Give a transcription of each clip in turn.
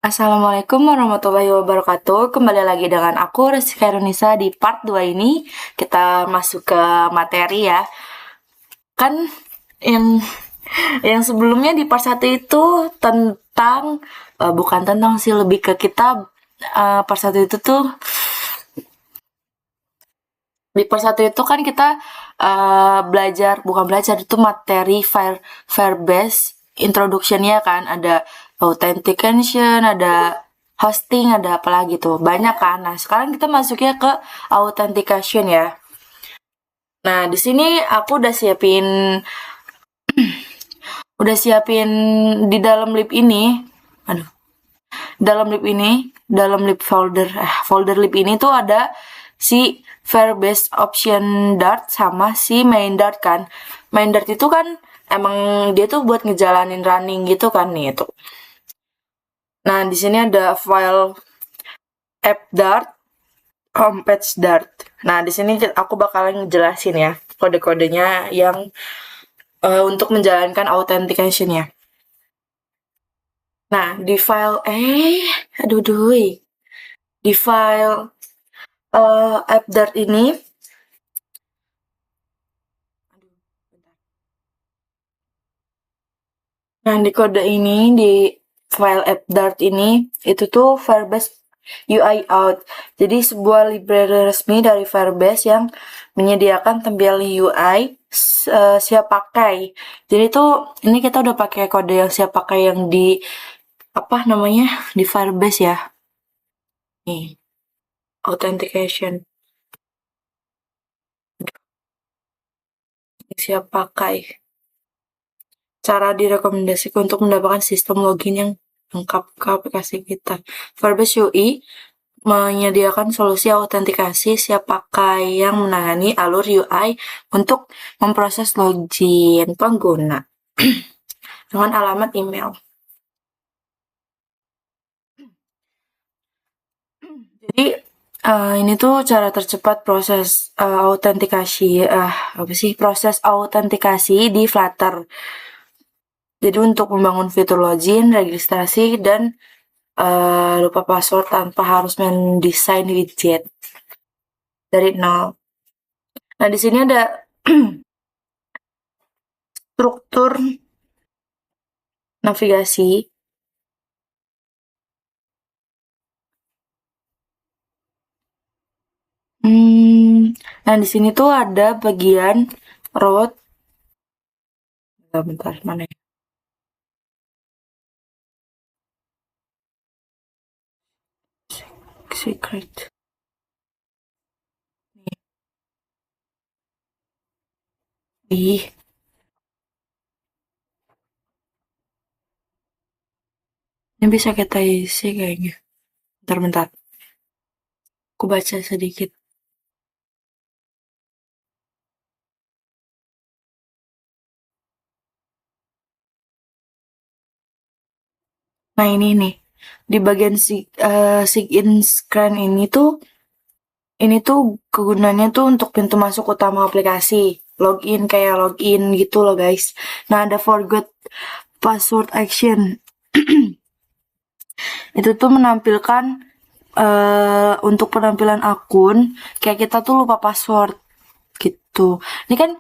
Assalamualaikum warahmatullahi wabarakatuh. Kembali lagi dengan aku Rizky Khairunisa di part 2 ini. Kita masuk ke materi ya. Kan yang yang sebelumnya di part 1 itu tentang bukan tentang sih, lebih ke kita part 1 itu tuh di part 1 itu kan kita bukan belajar, itu materi Firebase introduction-nya kan, ada authentication, ada hosting, ada apa lagi tuh, banyak kan. Nah, sekarang kita masuknya ke authentication ya. Nah, di sini aku udah siapin di dalam lib ini. Aduh. Dalam lib folder lib ini tuh ada si Firebase option Dart sama si main Dart kan. Main Dart itu kan emang dia tuh buat ngejalanin running gitu kan nih itu. Nah, di sini ada file app Dart, homepage Dart. Nah, di sini aku bakalan ngejelasin ya kode-kodenya yang untuk menjalankan authentication-nya. Nah, di file di file app Dart ini Nah, di kode ini, di file app Dart ini, itu tuh Firebase UI out. Jadi sebuah library resmi dari Firebase yang menyediakan tampilan UI siap pakai. Jadi tuh ini kita udah pakai kode yang siap pakai yang di di Firebase ya. Nih, authentication. Siap pakai. Cara direkomendasikan untuk mendapatkan sistem login yang lengkap ke aplikasi kita. Firebase UI menyediakan solusi autentikasi siap pakai yang menangani alur UI untuk memproses login pengguna dengan alamat email. Jadi ini tuh cara tercepat proses proses autentikasi di Flutter. Jadi untuk membangun fitur login, registrasi, dan lupa password tanpa harus mendesain widget dari nol. Nah, di sini ada struktur navigasi. Nah, di sini tuh ada bagian root. Bentar, mana ya? Secret. Ih, ini bisa kita isi kayaknya. Bentar. Aku baca sedikit. Nah, ini nih. Di bagian sign screen ini tuh kegunaannya tuh untuk pintu masuk utama aplikasi. Kayak login gitu loh, guys. Nah, ada forgot password action. Itu tuh menampilkan untuk penampilan akun kayak kita tuh lupa password gitu. Ini kan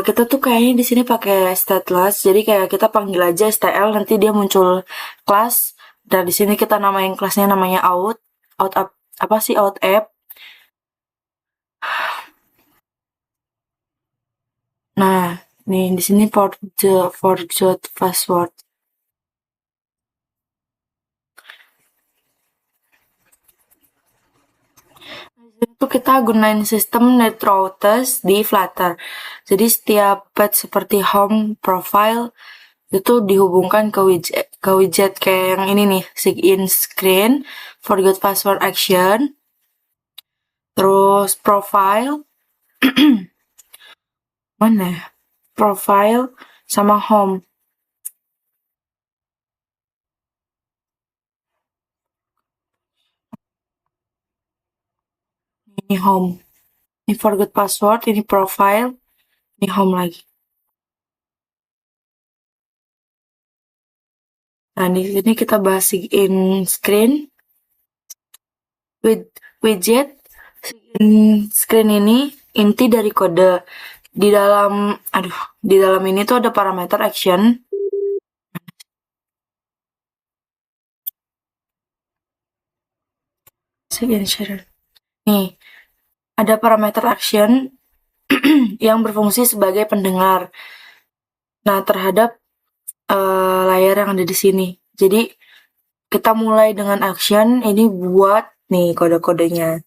kita tuh kayaknya di sini pakai stateless, jadi kayak kita panggil aja STL, nanti dia muncul kelas, dan di sini kita namain kelasnya namanya out app, out app. Nah, nih di sini forgot password. Itu kita gunain sistem netrouters di Flutter. Jadi setiap page seperti home, profile, itu dihubungkan ke widget kayak yang ini nih, sign screen, forgot password action, terus profile, mana ya? Profile sama home. Ini home. Ini forgot password, ini profile, ini home lagi. Nah, di sini kita bahas sign screen with widget. Sign screen ini inti dari kode. Di dalam, di dalam ini tuh ada parameter action. Sign share. Nih, ada parameter action yang berfungsi sebagai pendengar. Nah, terhadap layar yang ada di sini. Jadi kita mulai dengan action ini buat nih kode-kodenya.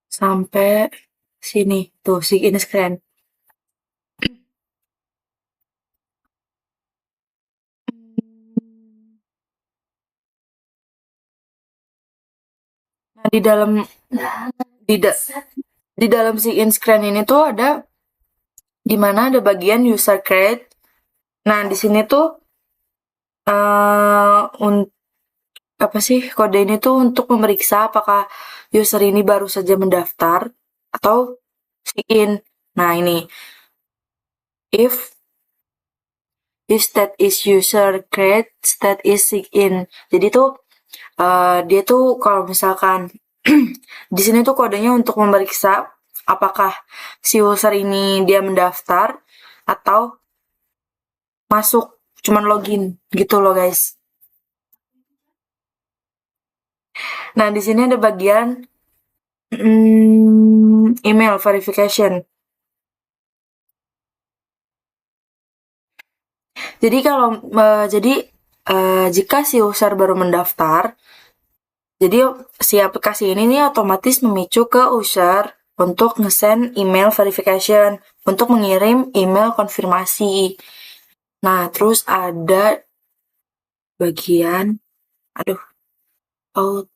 Sampai sini. Tuh, sign screen. Nah, di, da, di dalam sign screen ini tuh ada di mana ada bagian user create. Nah, di sini tuh untuk apa sih kode ini tuh untuk memeriksa apakah user ini baru saja mendaftar atau sign. Nah, ini if state is user create, state is sign. Jadi tuh dia tuh kalau misalkan di sini tuh kodenya untuk memeriksa apakah si user ini dia mendaftar atau masuk cuman login gitu loh guys. Nah, di sini ada bagian email verification. Jadi kalau jika si user baru mendaftar, jadi si aplikasi ini nih otomatis memicu ke user untuk nge-send email verification, untuk mengirim email konfirmasi. Nah, terus ada bagian, aduh, oh,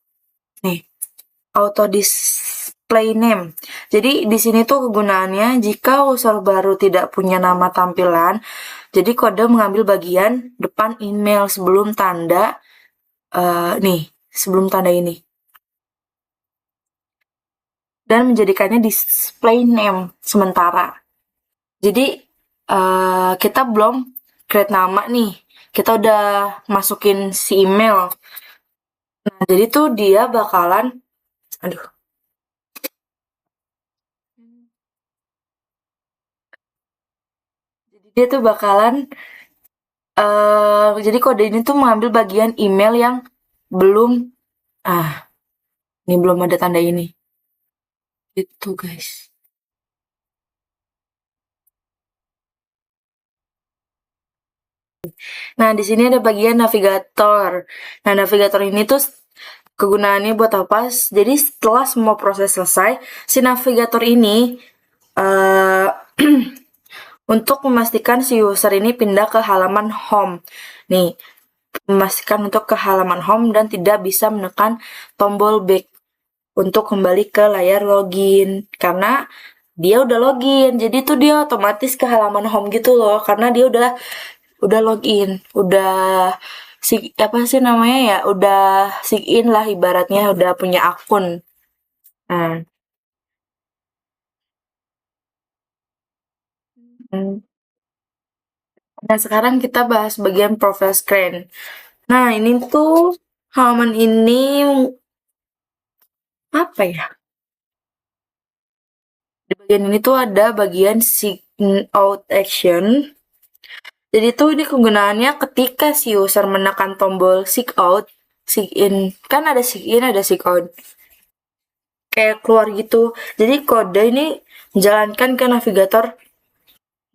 nih, auto display name. Jadi di sini tuh kegunaannya jika user baru tidak punya nama tampilan, jadi kode mengambil bagian depan email sebelum tanda sebelum tanda ini dan menjadikannya display name sementara. Jadi kita belum create nama nih, kita udah masukin si email. Nah, jadi tuh dia bakalan, aduh, jadi dia tuh bakalan, jadi kode ini tuh mengambil bagian email yang belum, ah, ini belum ada tanda ini. Itu guys. Nah, di sini ada bagian navigator. Nah, navigator ini tuh kegunaannya buat apa? Jadi setelah semua proses selesai, si navigator ini uh, untuk memastikan si user ini pindah ke halaman home. Nih, memastikan untuk ke halaman home dan tidak bisa menekan tombol back untuk kembali ke layar login karena dia udah login. Jadi tuh dia otomatis ke halaman home gitu loh karena dia udah login, udah apa sih namanya ya, udah sign in lah ibaratnya, udah punya akun. Nah, hmm. Nah, sekarang kita bahas bagian profile screen. Nah, ini tuh halaman ini apa ya? Di bagian ini tuh ada bagian sign out action. Jadi tuh ini kegunaannya ketika si user menekan tombol sign out, sign in, kan ada sign in, ada sign out. Kayak keluar gitu. Jadi kode ini menjalankan ke navigator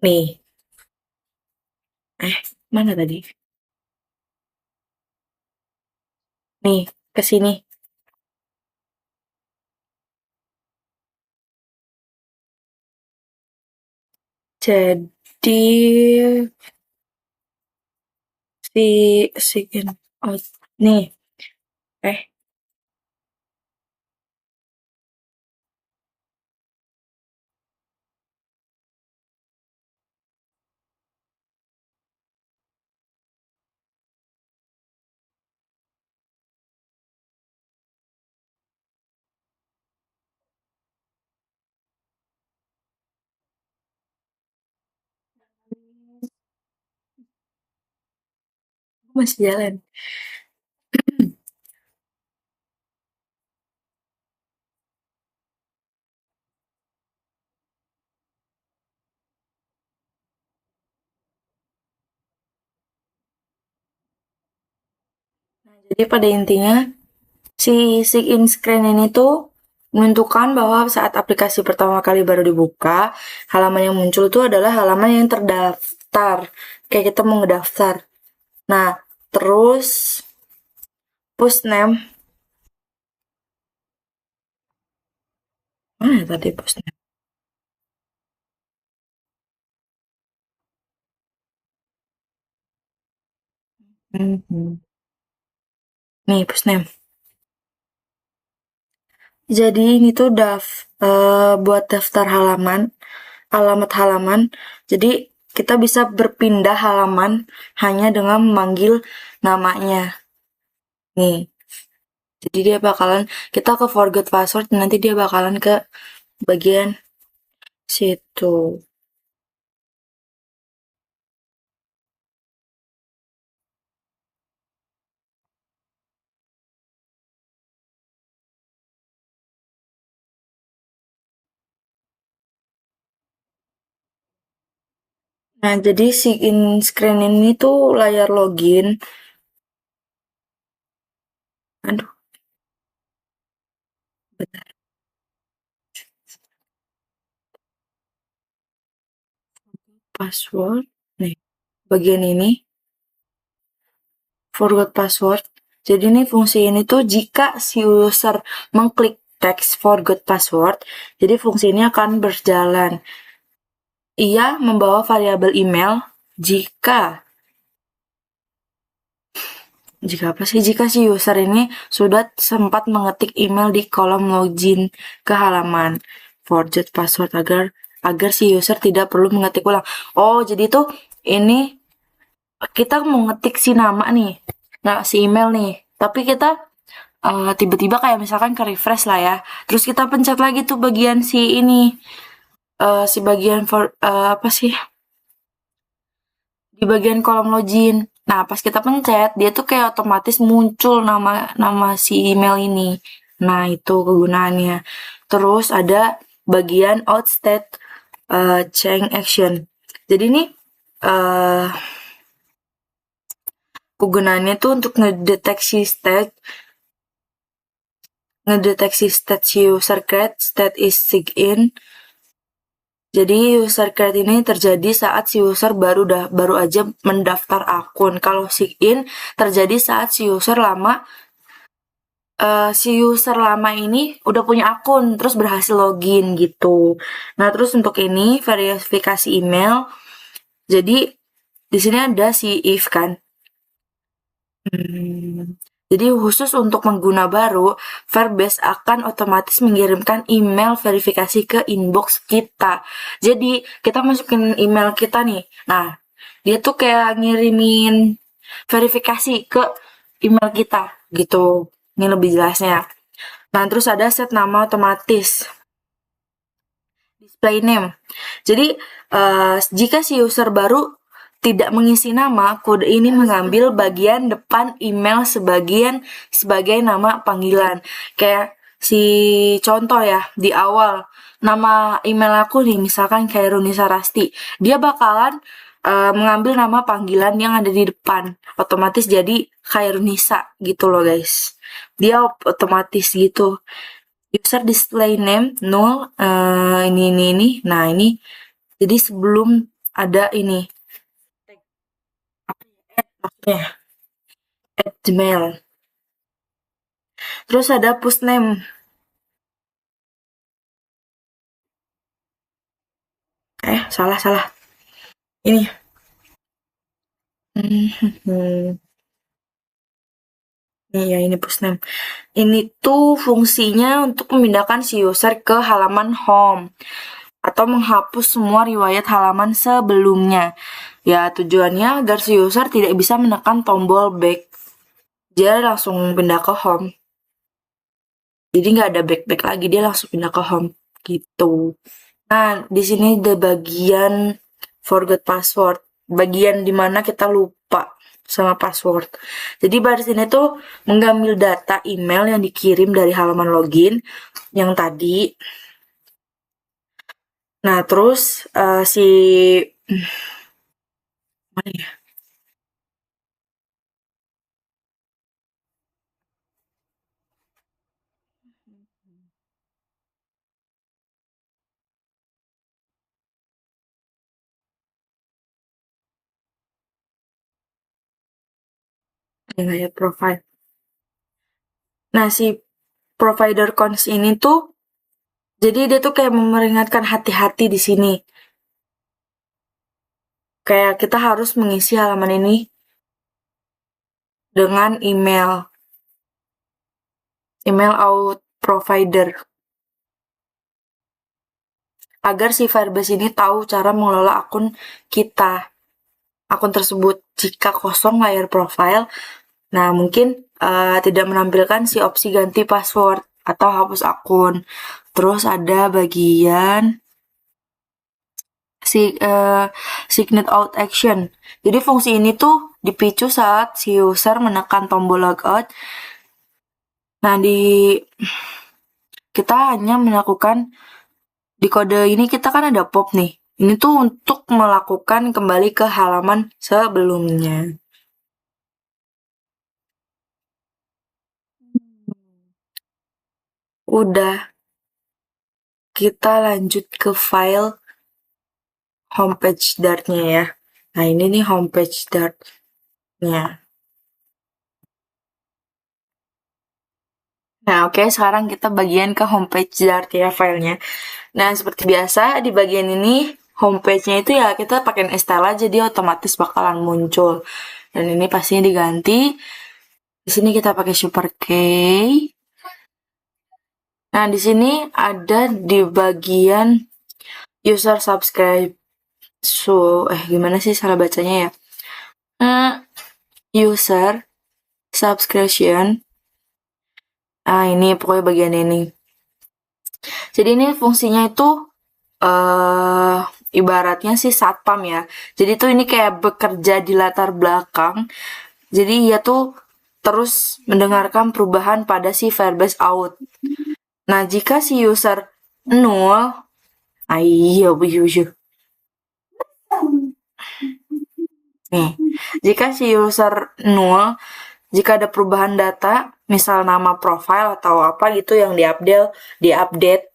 nih. Mana tadi? Nih, ke sini. Jadi si in out nih. Eh, Masih jalan. Jadi pada intinya si sign screen ini tuh menentukan bahwa saat aplikasi pertama kali baru dibuka, halaman yang muncul tuh adalah halaman yang terdaftar. Kayak kita mau ngedaftar. Nah, terus post name. Mana ya tadi post name? Mhm. Nih post name. Jadi ini tuh buat daftar halaman, alamat halaman. Jadi kita bisa berpindah halaman hanya dengan memanggil namanya. Nih, jadi dia bakalan kita ke forget password, nanti dia bakalan ke bagian situ. Nah, jadi si in screen ini tuh layar login. Aduh, bentar. Password. Nih, bagian ini forgot password. Jadi ini fungsi ini tuh jika si user mengklik teks forgot password, jadi fungsi ini akan berjalan. Ia membawa variabel email jika jika apa sih? Jika si user ini sudah sempat mengetik email di kolom login ke halaman forgot password agar si user tidak perlu mengetik ulang. Oh, jadi tuh ini kita mau ngetik si nama nih, nah si email nih, tapi kita tiba-tiba kayak misalkan ke refresh lah ya, terus kita pencet lagi tuh bagian si ini, si bagian apa sih, di bagian kolom login. Nah, pas kita pencet, dia tuh kayak otomatis muncul nama nama si email ini. Nah, itu kegunaannya. Terus ada bagian outstate change action. Jadi ini uh, kegunaannya tuh untuk ngedeteksi state si user create, state is sign in. Jadi user create ini terjadi saat si user baru aja mendaftar akun. Kalau sign in terjadi saat si user lama ini udah punya akun terus berhasil login gitu. Nah, terus untuk ini verifikasi email. Jadi di sini ada si if kan. Jadi khusus untuk pengguna baru, Firebase akan otomatis mengirimkan email verifikasi ke inbox kita. Jadi kita masukin email kita nih. Nah, dia tuh kayak ngirimin verifikasi ke email kita gitu. Ini lebih jelasnya. Nah, terus ada set nama otomatis. Display name. Jadi, jika si user baru tidak mengisi nama, kode ini mengambil bagian depan email sebagai nama panggilan. Kayak si contoh ya, di awal nama email aku nih, misalkan Khairuni Sarasti, dia bakalan mengambil nama panggilan yang ada di depan, otomatis jadi Khairunisa gitu loh guys. Dia otomatis gitu. User display name null, ini. Nah, ini jadi sebelum ada ini, maksudnya @gmail. Terus ada push name. Salah. Ini. Hmm, iya, ini push name. Ini tuh fungsinya untuk memindahkan si user ke halaman home atau menghapus semua riwayat halaman sebelumnya. Ya, tujuannya agar si user tidak bisa menekan tombol back. Dia langsung pindah ke home. Jadi nggak ada back lagi, dia langsung pindah ke home gitu. Nah, di sini ada bagian forgot password, bagian dimana kita lupa sama password. Jadi baris ini tuh mengambil data email yang dikirim dari halaman login yang tadi. Nah, terus si mana ya? Ya, profile. Nah, si provider cons ini tuh jadi dia tuh kayak memperingatkan hati-hati di sini. Kayak kita harus mengisi halaman ini dengan email out provider agar si Firebase ini tahu cara mengelola akun tersebut. Jika kosong layar profile, nah mungkin tidak menampilkan si opsi ganti password atau hapus akun. Terus ada bagian sign out action. Jadi fungsi ini tuh dipicu saat si user menekan tombol logout. Nah, kita hanya melakukan di kode ini kita kan ada pop nih. Ini tuh untuk melakukan kembali ke halaman sebelumnya. Udah, kita lanjut ke file homepage Dart-nya ya. Nah, ini nih homepage Dart-nya. Nah, oke, sekarang kita bagian ke homepage Dart ya filenya. Nah, seperti biasa di bagian ini homepage-nya itu ya kita pakai style aja, dia otomatis bakalan muncul. Dan ini pastinya diganti. Di sini kita pakai super key. Nah, di sini ada di bagian user subscribe. Gimana sih salah bacanya ya? User subscription. Nah, ini pokoknya bagian ini. Jadi ini fungsinya itu ibaratnya sih satpam ya. Jadi tuh ini kayak bekerja di latar belakang. Jadi ia tuh terus mendengarkan perubahan pada si Firebase out. Nah, jika si user 0, iya. Nih, jika si user 0, jika ada perubahan data, misal nama profile atau apa gitu yang diupdate.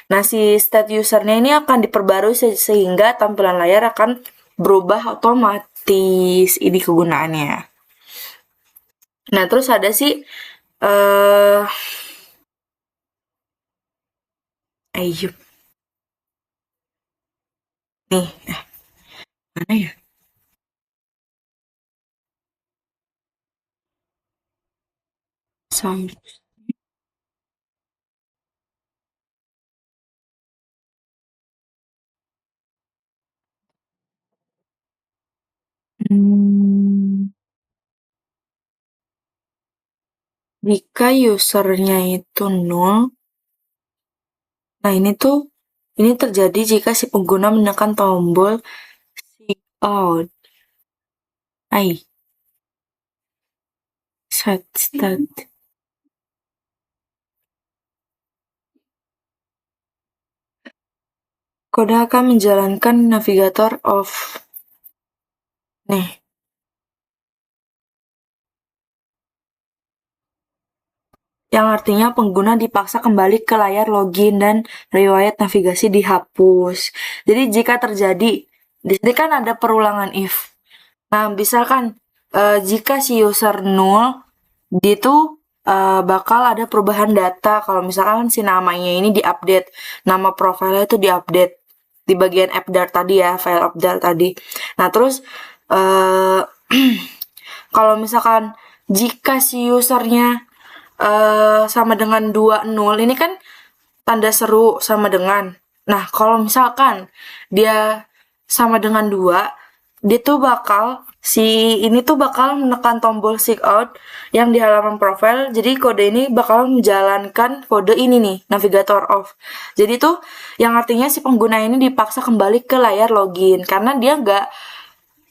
Nah, si state usernya ini akan diperbarui sehingga tampilan layar akan berubah otomatis. Ini kegunaannya. Nah, terus ada sih ayo. Nih, mana ya? Sound. Jika usernya itu 0, nah ini terjadi jika si pengguna menekan tombol sign out. Start. Kode akan menjalankan navigator off. Nih. Yang artinya pengguna dipaksa kembali ke layar login dan riwayat navigasi dihapus. Jadi jika terjadi, di sini kan ada perulangan if. Nah, misalkan jika si user 0, dia tuh bakal ada perubahan data. Kalau misalkan si namanya ini diupdate, nama profilnya itu diupdate di bagian app Dart tadi ya, file app Dart tadi. Nah, terus kalau misalkan jika si usernya sama dengan 20, ini kan tanda seru sama dengan. Nah, kalau misalkan dia sama dengan 2, dia tuh ini tuh bakal menekan tombol sign out yang di halaman profile. Jadi kode ini bakal menjalankan kode ini nih, navigator off. Jadi tuh yang artinya si pengguna ini dipaksa kembali ke layar login karena dia nggak,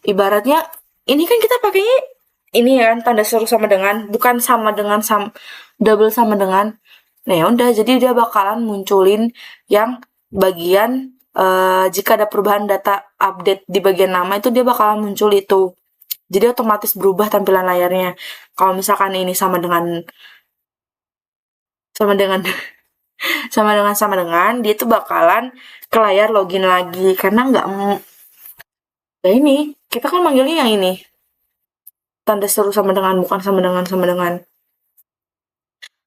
ibaratnya ini kan kita pakainya ini kan tanda seru sama dengan, bukan sama dengan double sama dengan. Nah ya udah, jadi dia bakalan munculin yang bagian jika ada perubahan data update di bagian nama itu dia bakalan muncul itu. Jadi otomatis berubah tampilan layarnya. Kalau misalkan ini sama dengan sama dengan dia tuh bakalan ke layar login lagi karena nggak ya ini kita kan manggilnya yang ini tanda seru sama dengan, bukan sama dengan.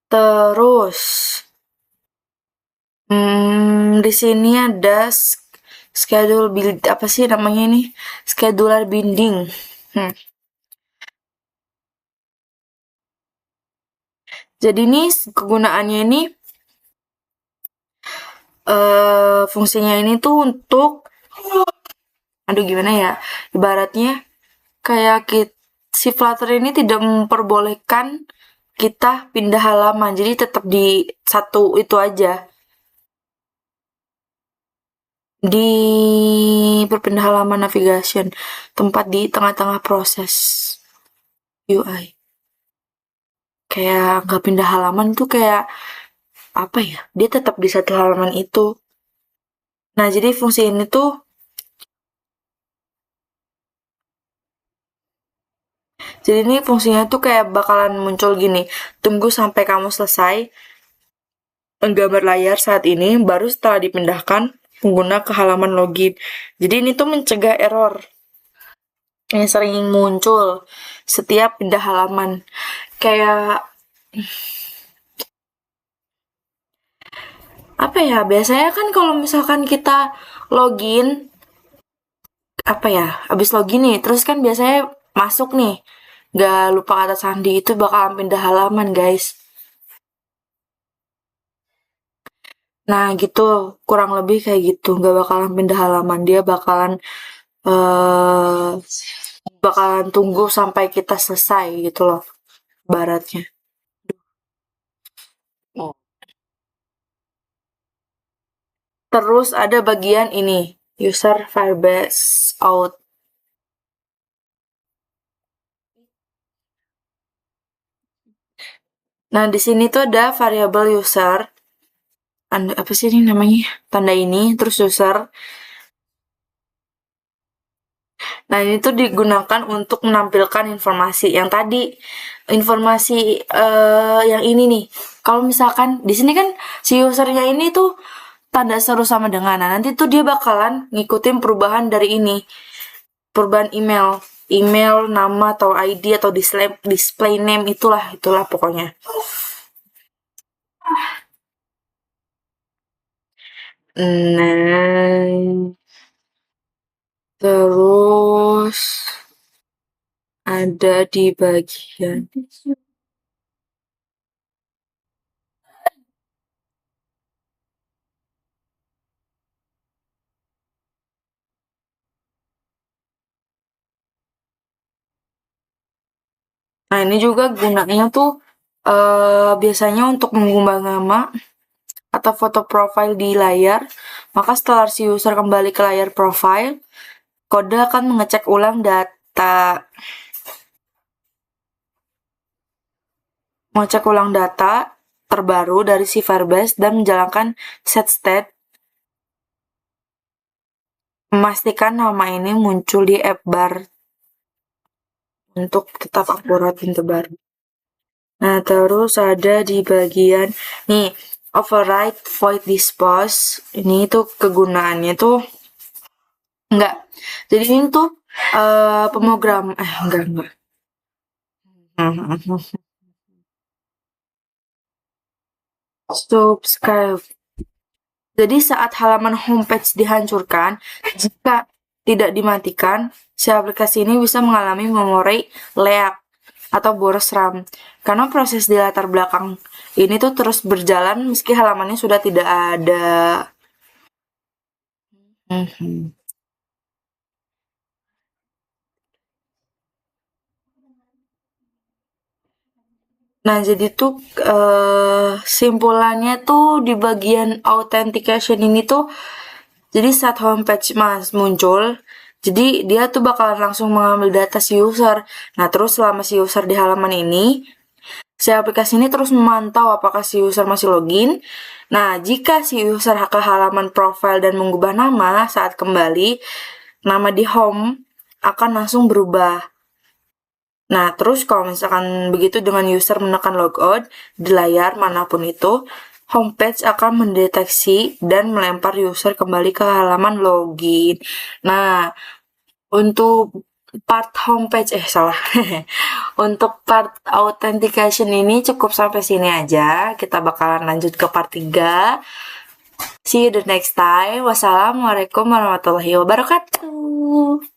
Terus di sini ada schedule build, apa sih namanya ini, scheduler binding. Jadi ini kegunaannya ini fungsinya ini tuh untuk, aduh gimana ya, ibaratnya kayak si Flutter ini tidak memperbolehkan kita pindah halaman, jadi tetap di satu itu aja. Di berpindah halaman navigation, tempat di tengah-tengah proses UI. Kayak nggak pindah halaman tuh kayak apa ya? Dia tetap di satu halaman itu. Nah, jadi fungsi ini tuh jadi ini fungsinya tuh kayak bakalan muncul gini. Tunggu sampai kamu selesai menggambar layar saat ini, baru setelah dipindahkan pengguna ke halaman login. Jadi ini tuh mencegah error yang sering muncul setiap pindah halaman. Kayak apa ya, biasanya kan kalau misalkan kita login, apa ya, abis login nih, terus kan biasanya masuk nih, gak lupa kata sandi, itu bakalan pindah halaman guys. Nah gitu, kurang lebih kayak gitu, gak bakalan pindah halaman, dia eh bakalan tunggu sampai kita selesai gitu loh, baratnya. Terus ada bagian ini, user Firebase out. Nah, di sini tuh ada variabel user. Apa sih ini namanya? Tanda ini, terus user. Nah, ini tuh digunakan untuk menampilkan informasi yang tadi. Informasi yang ini nih. Kalau misalkan di sini kan si usernya ini tuh tanda seru sama dengan. Nah, nanti tuh dia bakalan ngikutin perubahan dari ini. Perubahan email, nama atau ID atau display name, itulah pokoknya. Nah, terus ada di bagian nah ini juga gunanya tuh biasanya untuk mengubah nama atau foto profil di layar. Maka setelah si user kembali ke layar profile, kode akan mengecek ulang data terbaru dari si Firebase dan menjalankan set state, memastikan nama ini muncul di app bar untuk tetap akurat dan terbaru. Nah, terus ada di bagian nih, override void dispose. Ini tuh kegunaannya tuh enggak. Jadi ini tuh pemrogram enggak. Subscribe. Jadi saat halaman homepage dihancurkan, jika tidak dimatikan, si aplikasi ini bisa mengalami memori leak atau boros RAM. Karena proses di latar belakang ini tuh terus berjalan meski halamannya sudah tidak ada. Nah, jadi tuh simpulannya tuh di bagian authentication ini tuh, jadi saat homepage muncul, Jadi dia tuh bakalan langsung mengambil data si user. Nah, terus selama si user di halaman ini, si aplikasi ini terus memantau apakah si user masih login. Nah, jika si user ke halaman profile dan mengubah nama saat kembali, nama di home akan langsung berubah. Nah, terus kalau misalkan begitu dengan user menekan logout di layar manapun itu, homepage akan mendeteksi dan melempar user kembali ke halaman login. Nah, untuk part homepage, salah. Untuk part authentication ini cukup sampai sini aja. Kita bakalan lanjut ke part 3. See you the next time. Wassalamualaikum warahmatullahi wabarakatuh.